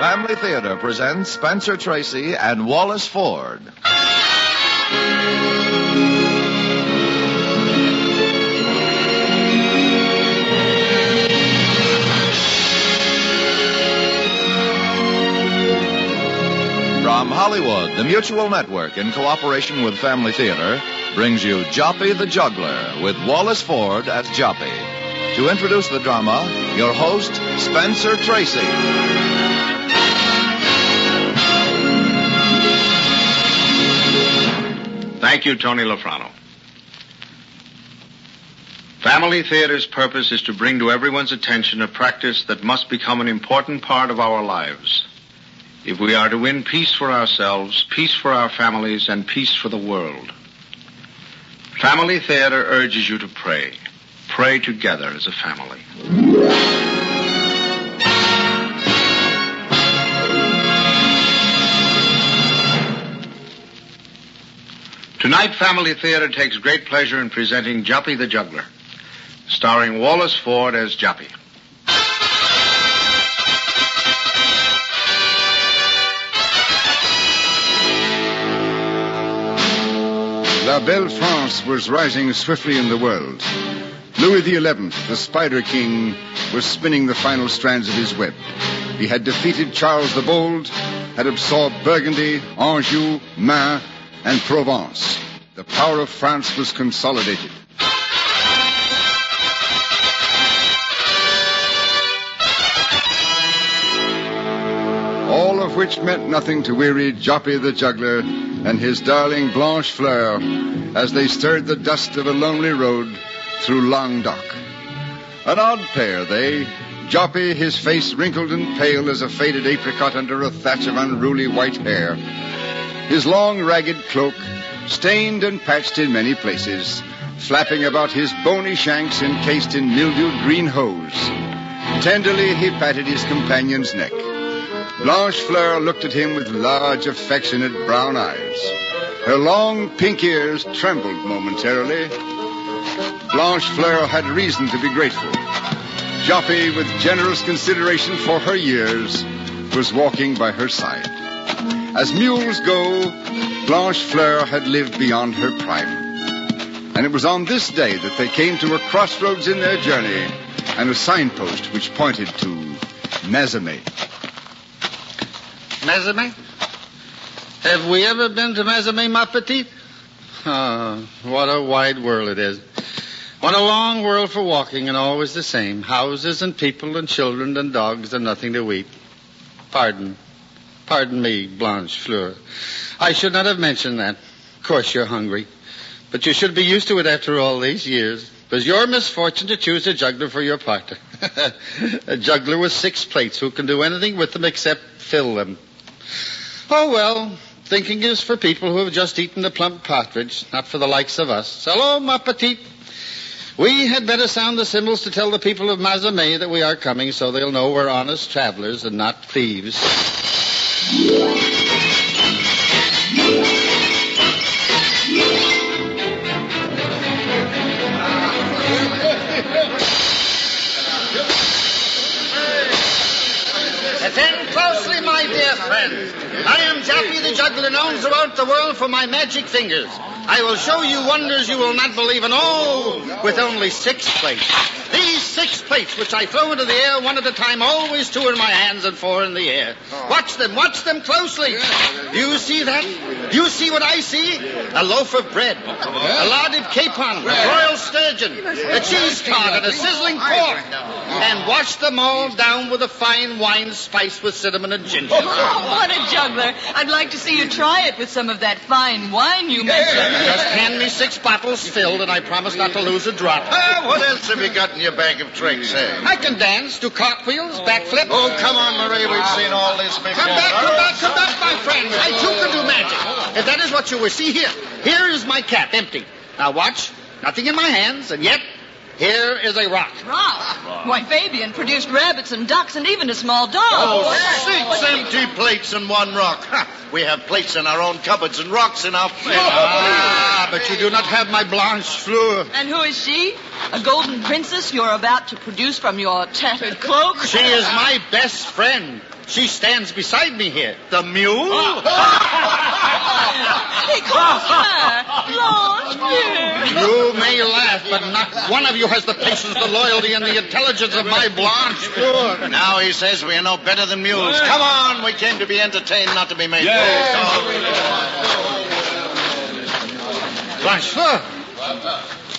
Family Theater presents Spencer Tracy and Wallace Ford. From Hollywood, the Mutual Network, in cooperation with Family Theater, brings you Joppe the Juggler with Wallace Ford as Joppe. To introduce the drama, your host, Spencer Tracy. Thank you, Tony Lofrano. Family Theater's purpose is to bring to everyone's attention a practice that must become an important part of our lives. If we are to win peace for ourselves, peace for our families, and peace for the world. Family Theater urges you to pray. Pray together as a family. Tonight, Family Theater takes great pleasure in presenting Joppe the Juggler, starring Wallace Ford as Joppe. La Belle France was rising swiftly in the world. Louis XI, the Spider King, was spinning the final strands of his web. He had defeated Charles the Bold, had absorbed Burgundy, Anjou, Maine, and Provence. The power of France was consolidated. All of which meant nothing to weary Joppe the Juggler and his darling Blanche Fleur as they stirred the dust of a lonely road through Languedoc. An odd pair, they. Joppe, his face wrinkled and pale as a faded apricot under a thatch of unruly white hair. His long, ragged cloak, stained and patched in many places, flapping about his bony shanks encased in mildewed green hose. Tenderly he patted his companion's neck. Blanche Fleur looked at him with large, affectionate brown eyes. Her long pink ears trembled momentarily. Blanche Fleur had reason to be grateful. Joppe, with generous consideration for her years, was walking by her side. As mules go, Blanche Fleur had lived beyond her prime. And it was on this day that they came to a crossroads in their journey and a signpost which pointed to Mazamet. Mazamet? Have we ever been to Mazamet, ma petite? Oh, what a wide world it is. What a long world for walking, and always the same. Houses and people and children and dogs and nothing to eat. Pardon me, Blanche Fleur. I should not have mentioned that. Of course you're hungry. But you should be used to it after all these years. It was your misfortune to choose a juggler for your partner. A juggler with 6 plates who can do anything with them except fill them. Oh, well, thinking is for people who have just eaten a plump partridge, not for the likes of us. Hello, ma petite. We had better sound the cymbals to tell the people of Mazamet that we are coming so they'll know we're honest travelers and not thieves. Attend closely, my dear friends. I am Joppe the Juggler, known throughout the world for my magic fingers. I will show you wonders you will not believe in, with only 6 plates. These 6 plates, which I throw into the air one at a time, always 2 in my hands and 4 in the air. Watch them closely. Do you see that? Do you see what I see? A loaf of bread, a larded capon, a broiled sturgeon, a cheese tart, and a sizzling pork. And wash them all down with a fine wine spiced with cinnamon and ginger. Oh, what a juggler. I'd like to see you try it with some of that fine wine you mentioned. Just hand me 6 bottles filled, and I promise not to lose a drop. What else have you got in your bag of tricks, eh? I can dance, do cartwheels, backflips. Oh, come on, Marie. We've seen all this before. Come back, my friends. I, too, can do magic. If that is what you wish, see here. Here is my cap, empty. Now, watch. Nothing in my hands, and yet, here is a rock. Rock? Why, Fabian produced rabbits and ducks and even a small dog. Oh, 6 empty plates and 1 rock. We have plates in our own cupboards and rocks in our... But you do not have my Blanche Fleur. And who is she? A golden princess you're about to produce from your tattered cloak? She is my best friend. She stands beside me here. The mule? He calls her Blanche Fleur. You may laugh, but not one of you has the patience, the loyalty, and the intelligence of my Blanche Fleur. Now he says we are no better than mules. Come on, we came to be entertained, not to be made Blanche Fleur.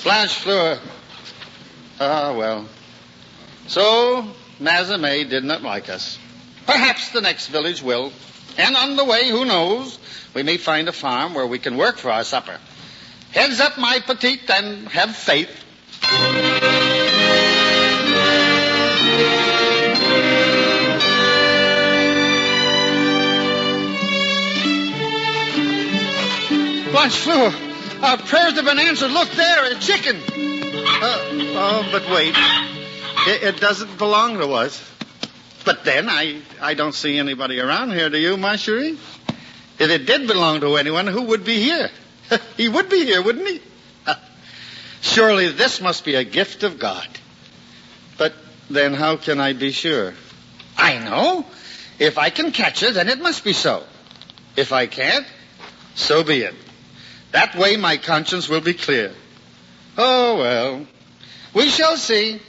Blanche Fleur. Ah, well. So, Mazame did not like us. Perhaps the next village will. And on the way, who knows, we may find a farm where we can work for our supper. Heads up, my petite, and have faith. Blanche Fleur, our prayers have been answered. Look there, a chicken. But wait. It doesn't belong to us. But then, I don't see anybody around here, do you, ma chérie? If it did belong to anyone, who would be here? He would be here, wouldn't he? Surely this must be a gift of God. But then how can I be sure? I know. If I can catch it, then it must be so. If I can't, so be it. That way my conscience will be clear. Oh, well, we shall see.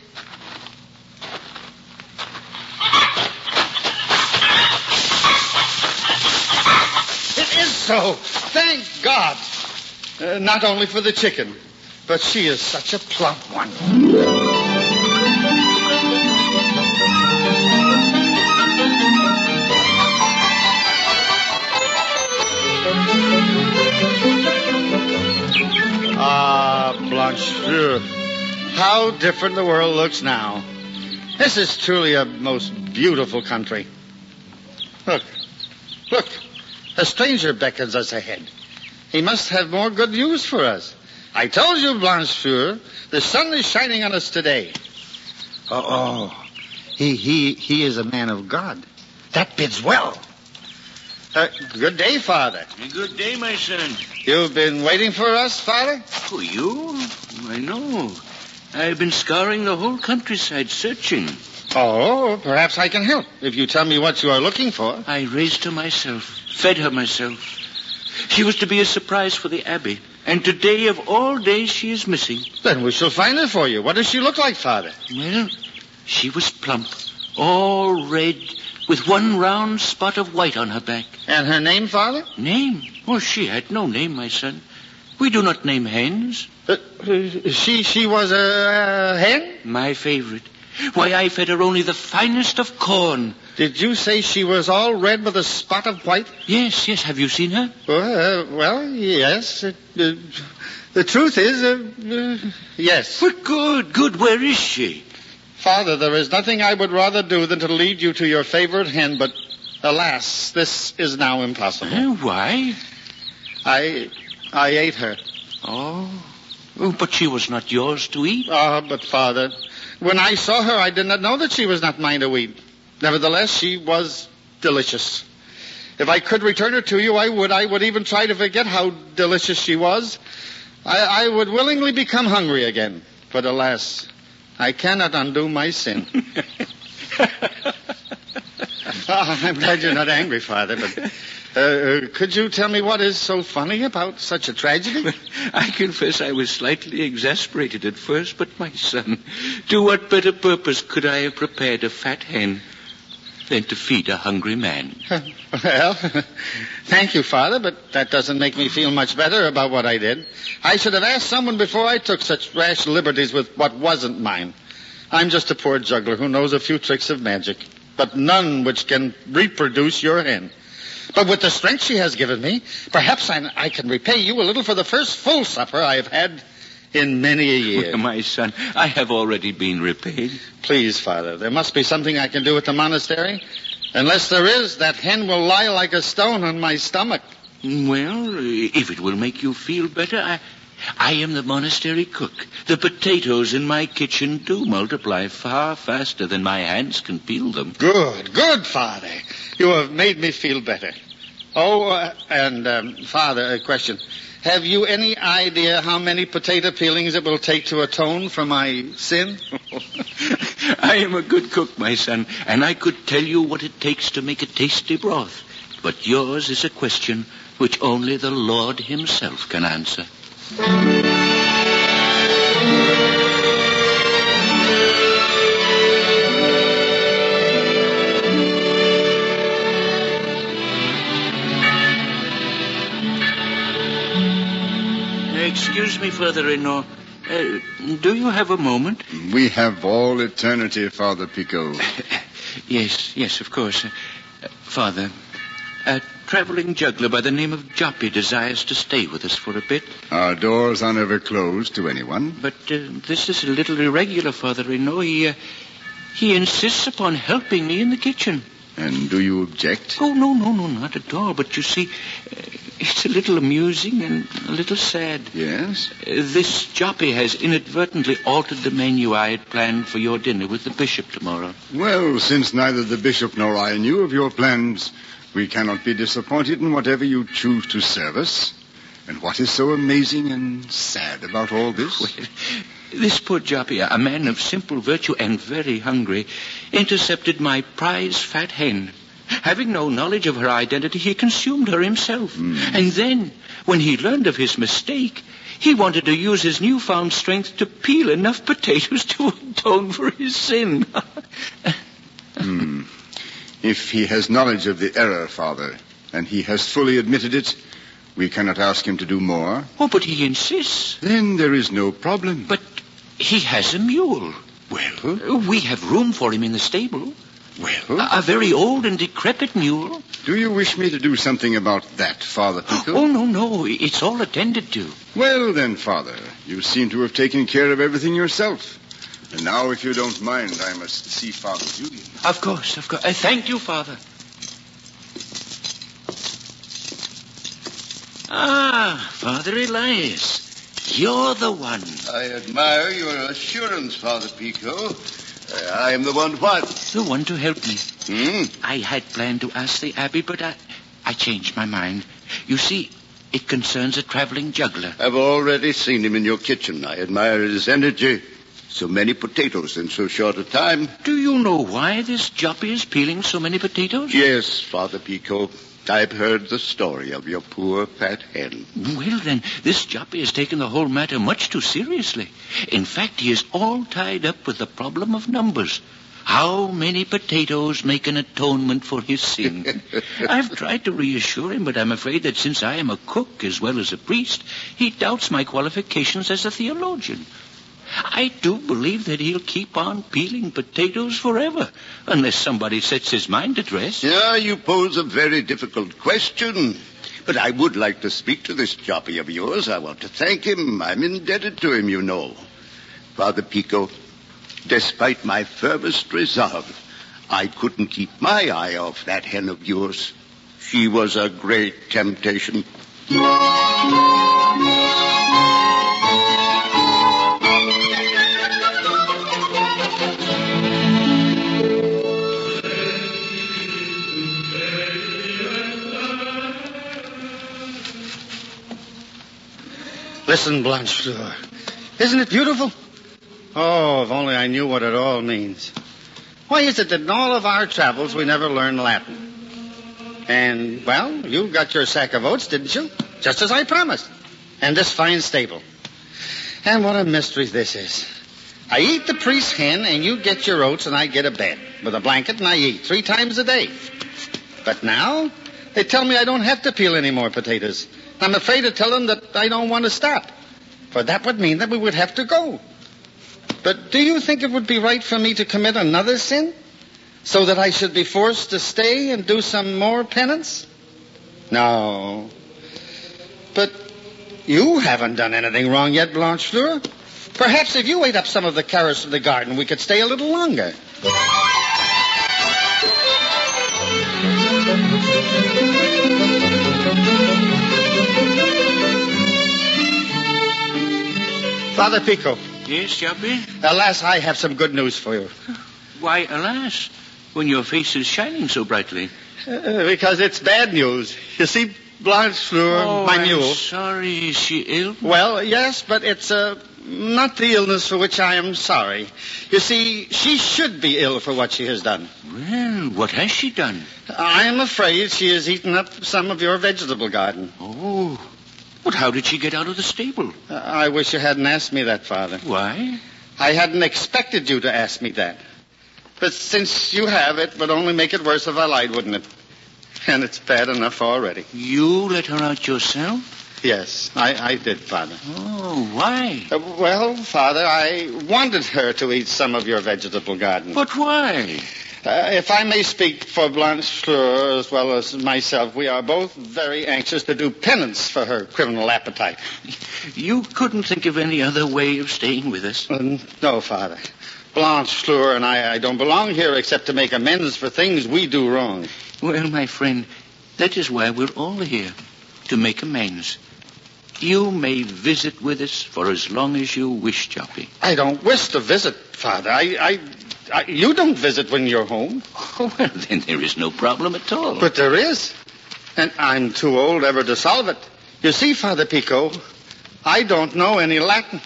It is so. Thank God. Not only for the chicken, but she is such a plump one. Ah, Blanche Fleur. How different the world looks now. This is truly a most beautiful country. Look. A stranger beckons us ahead. He must have more good news for us. I told you, Blanche Fleur, the sun is shining on us today. He is a man of God. That bids well. Good day, Father. Good day, my son. You've been waiting for us, Father? Oh, you? I know. I've been scouring the whole countryside searching. Oh, perhaps I can help, if you tell me what you are looking for. I raised her myself, fed her myself. She was to be a surprise for the Abbey, and today of all days she is missing. Then we shall find her for you. What does she look like, Father? Well, she was plump, all red, with one round spot of white on her back. And her name, Father? Name? Oh, she had no name, my son. We do not name hens. She was a hen? My favorite. Why, I fed her only the finest of corn. Did you say she was all red with a spot of white? Yes. Have you seen her? Well, yes. The truth is, yes. But good. Where is she? Father, there is nothing I would rather do than to lead you to your favorite hen, but alas, this is now impossible. Why? I ate her. Oh, but she was not yours to eat. But Father, when I saw her, I did not know that she was not mine to eat. Nevertheless, she was delicious. If I could return her to you, I would. I would even try to forget how delicious she was. I would willingly become hungry again. But alas, I cannot undo my sin. I'm glad you're not angry, Father, but could you tell me what is so funny about such a tragedy? I confess I was slightly exasperated at first, but my son, to what better purpose could I have prepared a fat hen than to feed a hungry man? Well, thank you, Father, but that doesn't make me feel much better about what I did. I should have asked someone before I took such rash liberties with what wasn't mine. I'm just a poor juggler who knows a few tricks of magic, but none which can reproduce your hen. But with the strength she has given me, perhaps I can repay you a little for the first full supper I have had in many a year. Well, my son, I have already been repaid. Please, Father, there must be something I can do at the monastery. Unless there is, that hen will lie like a stone on my stomach. Well, if it will make you feel better, I am the monastery cook. The potatoes in my kitchen do multiply far faster than my hands can peel them. Good, Father. You have made me feel better. Father, a question. Have you any idea how many potato peelings it will take to atone for my sin? I am a good cook, my son, and I could tell you what it takes to make a tasty broth. But yours is a question which only the Lord himself can answer. Excuse me, Father-in-law. Do you have a moment? We have all eternity, Father Pico. Yes, of course. Father, a traveling juggler by the name of Joppe desires to stay with us for a bit. Our doors are never closed to anyone. But this is a little irregular, Father-in-law. He insists upon helping me in the kitchen. And do you object? Oh, no, not at all. But you see, it's a little amusing and a little sad. Yes? This Joppe has inadvertently altered the menu I had planned for your dinner with the bishop tomorrow. Well, since neither the bishop nor I knew of your plans, we cannot be disappointed in whatever you choose to serve us. And what is so amazing and sad about all this? Well, this poor Joppe, a man of simple virtue and very hungry, intercepted my prize fat hen. Having no knowledge of her identity, he consumed her himself. And then, when he learned of his mistake, he wanted to use his newfound strength to peel enough potatoes to atone for his sin. If he has knowledge of the error, Father, and he has fully admitted it, we cannot ask him to do more. Oh, but he insists. Then there is no problem. But he has a mule. Well? We have room for him in the stable. Well? A very old and decrepit mule. Do you wish me to do something about that, Father Pico? Oh, no. It's all attended to. Well, then, Father, you seem to have taken care of everything yourself. And now, if you don't mind, I must see Father Julian. Of course. Thank you, Father. Ah, Father Elias, you're the one. I admire your assurance, Father Pico. I am the one what? The one to help me. I had planned to ask the abbey, but I changed my mind. You see, it concerns a traveling juggler. I've already seen him in your kitchen. I admire his energy. So many potatoes in so short a time. Do you know why this Joppe is peeling so many potatoes? Yes, Father Pico. I've heard the story of your poor fat hen. Well, then, this Joppe has taken the whole matter much too seriously. In fact, he is all tied up with the problem of numbers. How many potatoes make an atonement for his sin? I've tried to reassure him, but I'm afraid that since I am a cook as well as a priest, he doubts my qualifications as a theologian. I do believe that he'll keep on peeling potatoes forever, unless somebody sets his mind at rest. Yeah, you pose a very difficult question. But I would like to speak to this Joppe of yours. I want to thank him. I'm indebted to him, you know. Father Pico, despite my firmest resolve, I couldn't keep my eye off that hen of yours. She was a great temptation. Listen, Blanchefleur. Isn't it beautiful? Oh, if only I knew what it all means. Why is it that in all of our travels we never learn Latin? And, well, you got your sack of oats, didn't you? Just as I promised. And this fine stable. And what a mystery this is. I eat the priest's hen, and you get your oats, and I get a bed with a blanket, and I eat 3 times a day. But now, they tell me I don't have to peel any more potatoes. I'm afraid to tell them that I don't want to stop. For that would mean that we would have to go. But do you think it would be right for me to commit another sin? So that I should be forced to stay and do some more penance? No. But you haven't done anything wrong yet, Blanchefleur. Perhaps if you ate up some of the carrots from the garden, we could stay a little longer. Father Pico. Yes, Joppe? Alas, I have some good news for you. Why, alas, when your face is shining so brightly? Because it's bad news. You see, Blanchefleur, my mule. I'm sorry. Is she ill? Well, yes, but it's not the illness for which I am sorry. You see, she should be ill for what she has done. Well, what has she done? I am afraid she has eaten up some of your vegetable garden. Oh, but how did she get out of the stable? I wish you hadn't asked me that, Father. Why? I hadn't expected you to ask me that. But since you have, it would only make it worse if I lied, wouldn't it? And it's bad enough already. You let her out yourself? Yes, I did, Father. Oh, why? Well, Father, I wanted her to eat some of your vegetable garden. But why? If I may speak for Blanchefleur as well as myself, we are both very anxious to do penance for her criminal appetite. You couldn't think of any other way of staying with us? No, Father. Blanchefleur and I don't belong here except to make amends for things we do wrong. Well, my friend, that is why we're all here, to make amends. You may visit with us for as long as you wish, Joppe. I don't wish to visit, Father. You don't visit when you're home. Oh, well, then there is no problem at all. But there is. And I'm too old ever to solve it. You see, Father Pico, I don't know any Latin.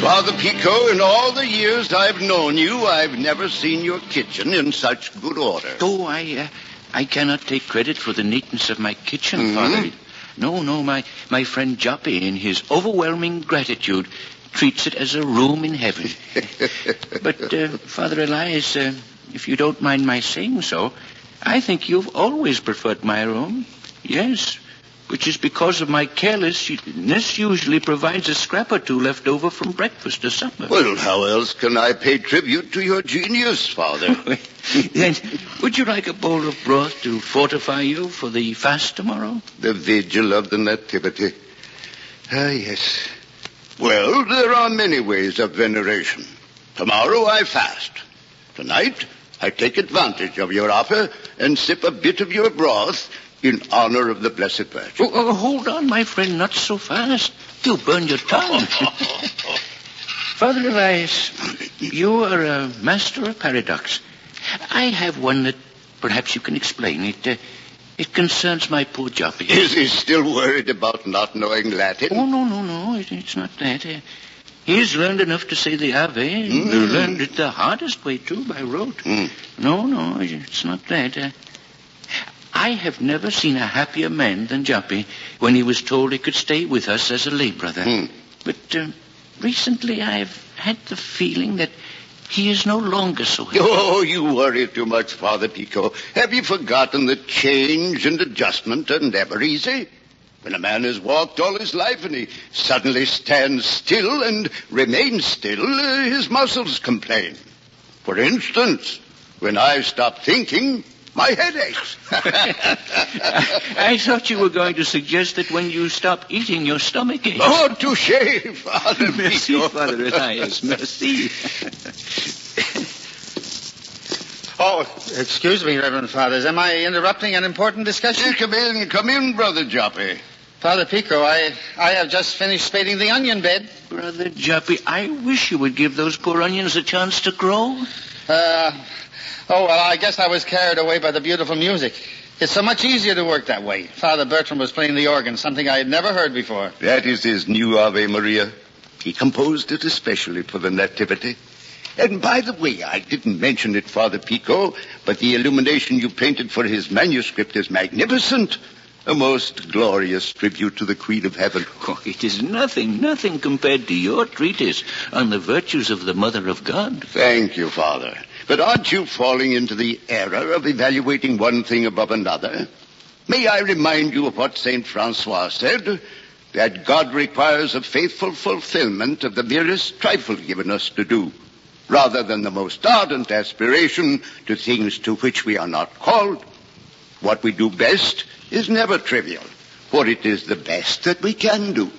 Father Pico, in all the years I've known you, I've never seen your kitchen in such good order. Oh, I cannot take credit for the neatness of my kitchen, Father. No, my friend Joppe, in his overwhelming gratitude, treats it as a room in heaven. But, Father Elias, if you don't mind my saying so, I think you've always preferred my room. Yes, which is because of my carelessness usually provides a scrap or two left over from breakfast or supper. Well, how else can I pay tribute to your genius, Father? Then, would you like a bowl of broth to fortify you for the fast tomorrow? The vigil of the Nativity. Ah, yes. Well, there are many ways of veneration. Tomorrow I fast. Tonight I take advantage of your offer and sip a bit of your broth in honor of the Blessed Virgin. Oh, hold on, my friend, not so fast. You'll burn your tongue. Father Elias, you are a master of paradox. I have one that perhaps you can explain. It concerns my poor Joppe. Is he still worried about not knowing Latin? Oh, no. It's not that. He's learned enough to say the Ave. Learned it the hardest way, too, by rote. No, it's not that. I have never seen a happier man than Joppe when he was told he could stay with us as a lay brother. But recently I've had the feeling that he is no longer so happy. Oh, you worry too much, Father Pico. Have you forgotten that change and adjustment are never easy? When a man has walked all his life and he suddenly stands still and remains still, his muscles complain. For instance, when I stop thinking, my head aches. I thought you were going to suggest that when you stop eating, your stomach aches. Oh, touché, Father Merci, Pico. Father Elias. Merci. Oh, excuse me, Reverend Fathers. Am I interrupting an important discussion? Come in, Brother Joppe. Father Pico, I have just finished spading the onion bed. Brother Joppe, I wish you would give those poor onions a chance to grow. Well, I guess I was carried away by the beautiful music. It's so much easier to work that way. Father Bertram was playing the organ, something I had never heard before. That is his new Ave Maria. He composed it especially for the Nativity. And by the way, I didn't mention it, Father Pico, but the illumination you painted for his manuscript is magnificent. A most glorious tribute to the Queen of Heaven. Oh, it is nothing compared to your treatise on the virtues of the Mother of God. Thank you, Father. But aren't you falling into the error of evaluating one thing above another? May I remind you of what St. Francois said? That God requires a faithful fulfillment of the merest trifle given us to do, rather than the most ardent aspiration to things to which we are not called. What we do best is never trivial, for it is the best that we can do.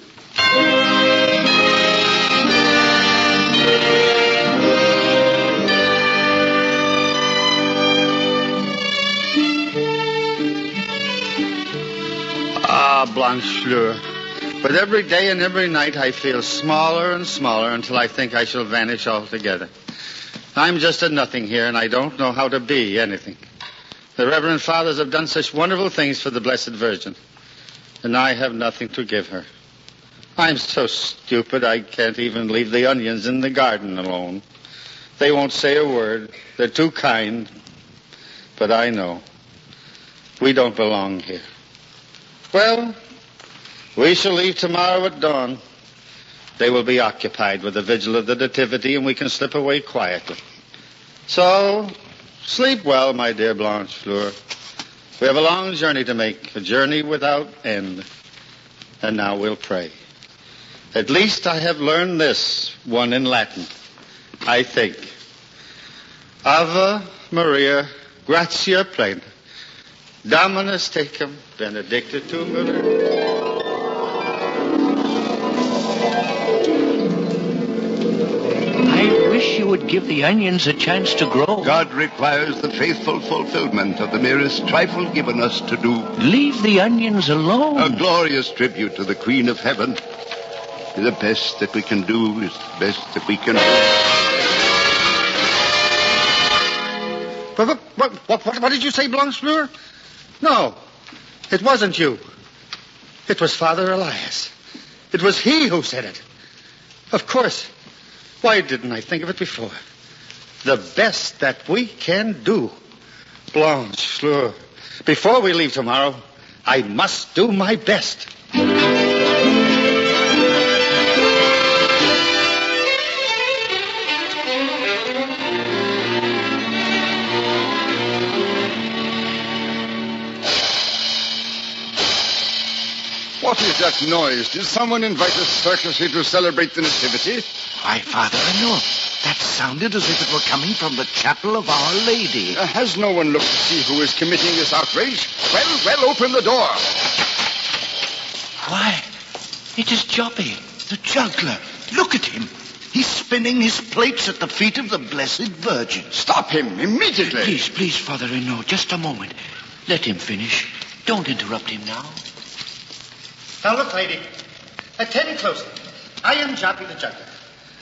Blanchefleur. But every day and every night I feel smaller and smaller until I think I shall vanish altogether. I'm just a nothing here, and I don't know how to be anything. The Reverend Fathers have done such wonderful things for the Blessed Virgin, and I have nothing to give her. I'm so stupid I can't even leave the onions in the garden alone. They won't say a word. They're too kind. But I know. We don't belong here. Well, we shall leave tomorrow at dawn. They will be occupied with the vigil of the Nativity, and we can slip away quietly. So, sleep well, my dear Blanchefleur. We have a long journey to make, a journey without end. And now we'll pray. At least I have learned this one in Latin, I think. Ave Maria, gratia plena, Dominus tecum, benedicta tu mulieribus. I wish you would give the onions a chance to grow. God requires the faithful fulfillment of the merest trifle given us to do. Leave the onions alone. A glorious tribute to the Queen of Heaven. The best that we can do is the best that we can do. What did you say, Blanchefleur? No, it wasn't you. It was Father Elias. It was he who said it. Of course. Why didn't I think of it before? The best that we can do. Blanchefleur, before we leave tomorrow, I must do my best. What is that noise? Did someone invite a circus here to celebrate the Nativity? Why, Father, no. That sounded as if it were coming from the chapel of Our Lady. Has no one looked to see who is committing this outrage? Well, open the door. Why, it is Joppe, the juggler. Look at him. He's spinning his plates at the feet of the Blessed Virgin. Stop him immediately. Please, Father Renaud, just a moment. Let him finish. Don't interrupt him now. Now look, lady. Attend closely. I am Joppe the Juggler,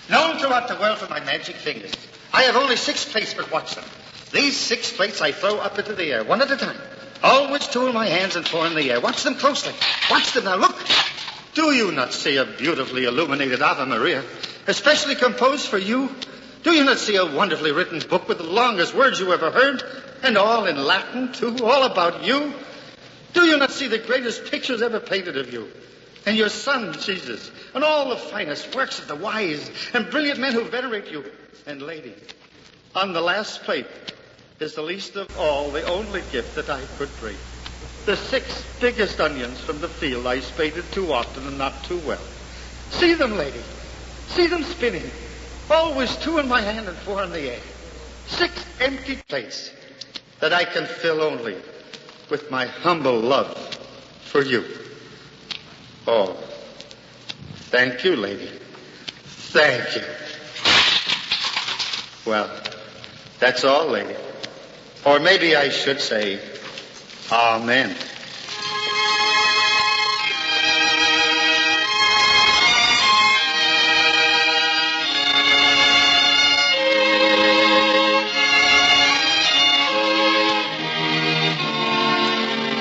known throughout the world for my magic fingers. I have only 6 plates, but watch them. These 6 plates I throw up into the air, one at a time. Always 2 in my hands and 4 in the air. Watch them closely. Watch them now. Look. Do you not see a beautifully illuminated Ave Maria, especially composed for you? Do you not see a wonderfully written book with the longest words you ever heard, and all in Latin, too, all about you? Do you not see the greatest pictures ever painted of you? And your son, Jesus, and all the finest works of the wise and brilliant men who venerate you. And lady, on the last plate is the least of all, the only gift that I could bring. The 6 biggest onions from the field I spaded too often and not too well. See them, lady. See them spinning. Always 2 in my hand and 4 in the air. 6 empty plates that I can fill only with my humble love for you. Oh, thank you, lady. Thank you. Well, that's all, lady. Or maybe I should say, Amen.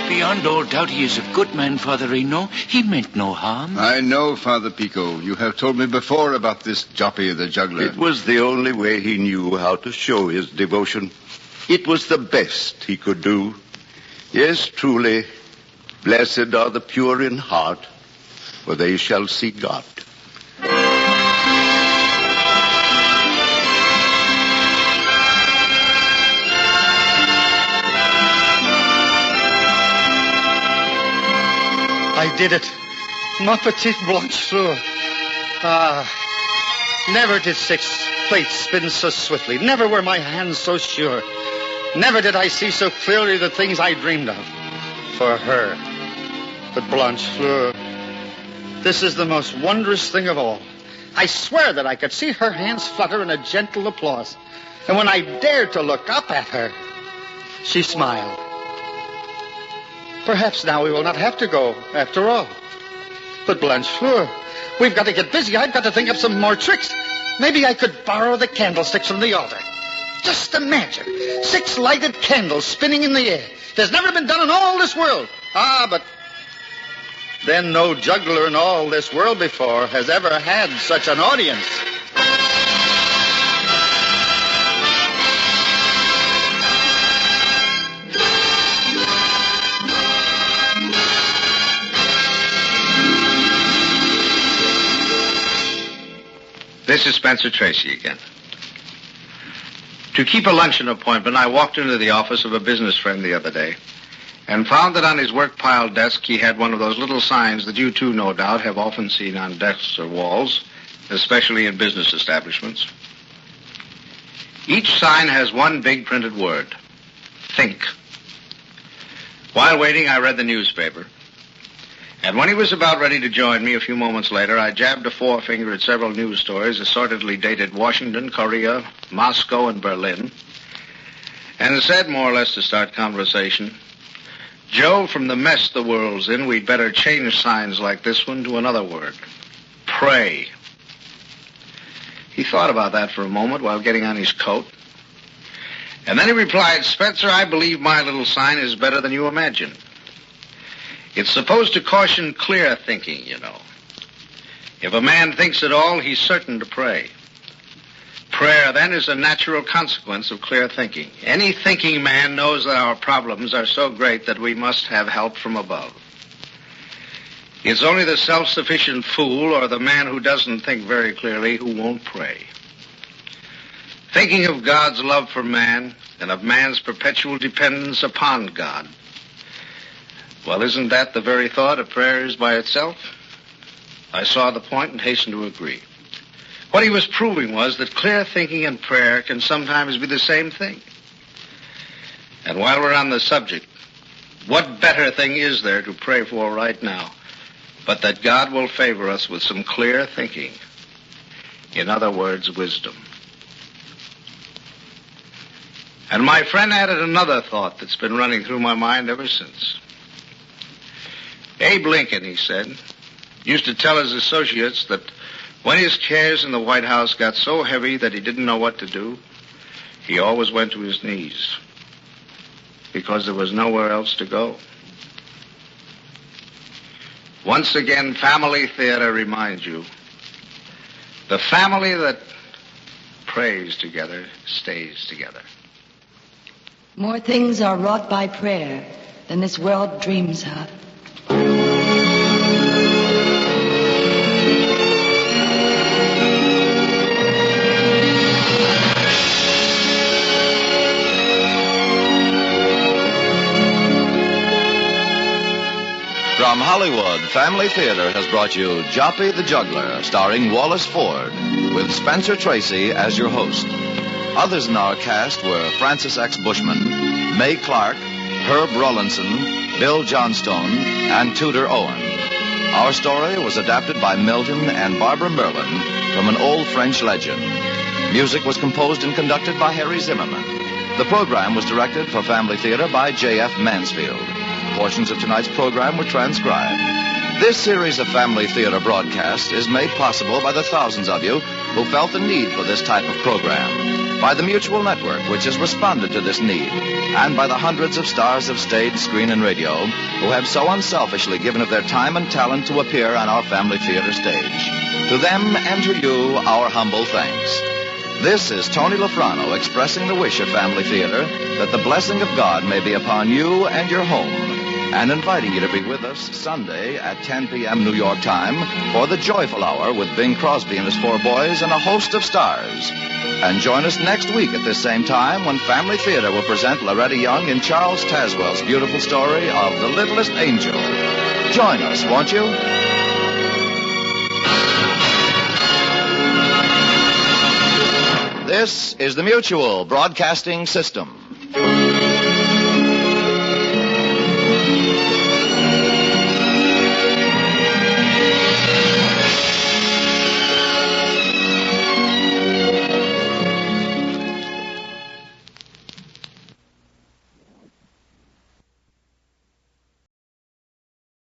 Beyond all doubt, he is a good man, Father Renaud. He meant no harm. I know, Father Pico. You have told me before about this Joppe the Juggler. It was the only way he knew how to show his devotion. It was the best he could do. Yes, truly, blessed are the pure in heart, for they shall see God. I did it. Ma petite Blanchefleur. Never did 6 plates spin so swiftly. Never were my hands so sure. Never did I see so clearly the things I dreamed of. For her. But Blanchefleur, this is the most wondrous thing of all. I swear that I could see her hands flutter in a gentle applause. And when I dared to look up at her, she smiled. Perhaps now we will not have to go, after all. But Blanchefleur, we've got to get busy. I've got to think of some more tricks. Maybe I could borrow the candlesticks from the altar. Just imagine. 6 lighted candles spinning in the air. There's never been done in all this world. But then no juggler in all this world before has ever had such an audience. This is Spencer Tracy again. To keep a luncheon appointment, I walked into the office of a business friend the other day and found that on his work pile desk he had one of those little signs that you too, no doubt, have often seen on desks or walls, especially in business establishments. Each sign has one big printed word, think. While waiting, I read the newspaper. And when he was about ready to join me a few moments later, I jabbed a forefinger at several news stories assortedly dated Washington, Korea, Moscow, and Berlin, and said, more or less to start conversation, "Joe, from the mess the world's in, we'd better change signs like this one to another word. Pray." He thought about that for a moment while getting on his coat. And then he replied, "Spencer, I believe my little sign is better than you imagine. It's supposed to caution clear thinking, you know. If a man thinks at all, he's certain to pray. Prayer, then, is a natural consequence of clear thinking. Any thinking man knows that our problems are so great that we must have help from above. It's only the self-sufficient fool or the man who doesn't think very clearly who won't pray. Thinking of God's love for man and of man's perpetual dependence upon God. Well, isn't that the very thought a prayer is by itself?" I saw the point and hastened to agree. What he was proving was that clear thinking and prayer can sometimes be the same thing. And while we're on the subject, what better thing is there to pray for right now but that God will favor us with some clear thinking? In other words, wisdom. And my friend added another thought that's been running through my mind ever since. Abe Lincoln, he said, used to tell his associates that when his cares in the White House got so heavy that he didn't know what to do, he always went to his knees because there was nowhere else to go. Once again, Family Theater reminds you, the family that prays together stays together. More things are wrought by prayer than this world dreams of. From Hollywood, Family Theater has brought you Joppe the Juggler, starring Wallace Ford, with Spencer Tracy as your host. Others in our cast were Francis X. Bushman, May Clark, Herb Rollinson, Bill Johnstone, and Tudor Owen. Our story was adapted by Milton and Barbara Merlin from an old French legend. Music was composed and conducted by Harry Zimmerman. The program was directed for Family Theater by J.F. Mansfield. Portions of tonight's program were transcribed. This series of Family Theater broadcasts is made possible by the thousands of you who felt the need for this type of program, by the Mutual Network, which has responded to this need, and by the hundreds of stars of stage, screen, and radio who have so unselfishly given of their time and talent to appear on our Family Theater stage. To them and to you, our humble thanks. This is Tony Lafrano expressing the wish of Family Theater that the blessing of God may be upon you and your home, and inviting you to be with us Sunday at 10 p.m. New York time for the Joyful Hour with Bing Crosby and his 4 boys and a host of stars. And join us next week at this same time when Family Theater will present Loretta Young in Charles Tazwell's beautiful story of The Littlest Angel. Join us, won't you? This is the Mutual Broadcasting System.